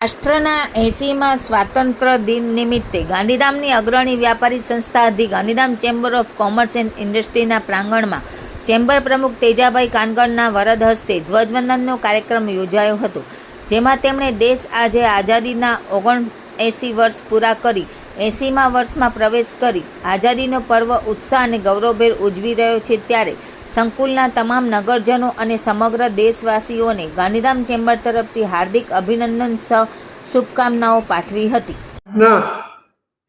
રાષ્ટ્રના 80મા સ્વાતંત્ર્ય દિન નિમિત્તે ગાંધીધામની અગ્રણી વ્યાપારી સંસ્થા the Gandhidham chamber of commerce and ઇન્ડસ્ટ્રીના પ્રાંગણમાં ચેમ્બર પ્રમુખ તેજાભાઈ કાનગરના વરદ હસ્તે ધ્વજવંદનનો કાર્યક્રમ યોજાયો હતો, જેમાં તેમણે દેશ આજે આઝાદીના 79 વર્ષ પૂરા કરી 80મા વર્ષમાં પ્રવેશ કરી આઝાદીનો પર્વ ઉત્સાહ અને ગૌરવભેર ઉજવી રહ્યો છે, ત્યારે સંકુલના તમામ નગરજનો અને સમગ્ર દેશવાસીઓને ગાંધીધામ ચેમ્બર તરફથી હાર્દિક અભિનંદન સહ શુભકામનાઓ પાઠવી હતી.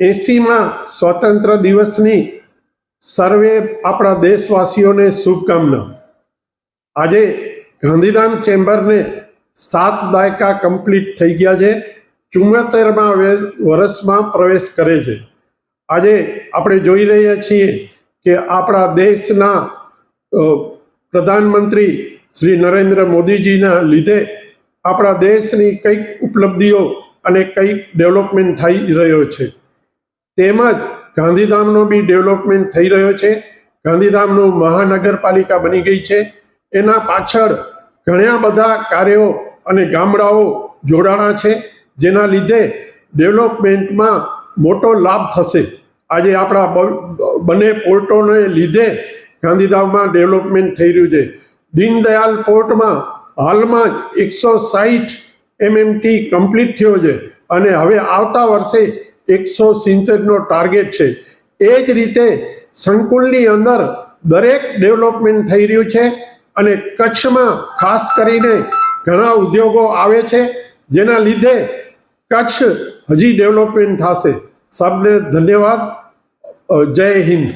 80મા સ્વતંત્ર દિવસની સર્વે આપણા દેશવાસીઓને શુભકામના. આજે ગાંધીધામ ચેમ્બરને 7 દાયકા કમ્પ્લીટ થઈ ગયા છે, 74મા વર્ષમાં પ્રવેશ કરે છે. આજે આપણે જોઈ રહ્યા છીએ કે આપણા દેશના પ્રધાનમંત્રી શ્રી નરેન્દ્ર મોદીજીના લીધે આપણા દેશની કંઈક ઉપલબ્ધિઓ અને કંઈક ડેવલપમેન્ટ થઈ રહ્યો છે, તેમજ ગાંધીધામનો બી ડેવલપમેન્ટ થઈ રહ્યો છે. ગાંધીધામનું મહાનગરપાલિકા બની ગઈ છે. એના પાછળ ઘણા બધા કાર્યો અને ગામડાઓ જોડાણા છે, જેના લીધે ડેવલપમેન્ટમાં મોટો લાભ થશે. આજે આપણા બંને પોર્ટોને લીધે ગાંધીધામમાં ડેવલપમેન્ટ થઈ રહ્યું છે. દીનદયાલ પોર્ટમાં હાલમાં જ 160 MMT કમ્પ્લીટ થયો છે અને હવે આવતા વર્ષે 170નો ટાર્ગેટ છે. એ જ રીતે સંકુલની અંદર દરેક ડેવલપમેન્ટ થઈ રહ્યું છે અને કચ્છમાં ખાસ કરીને ઘણા ઉદ્યોગો આવે છે, જેના લીધે કચ્છ હજી ડેવલપમેન્ટ થશે. સબને ધન્યવાદ. જય હિન્દ.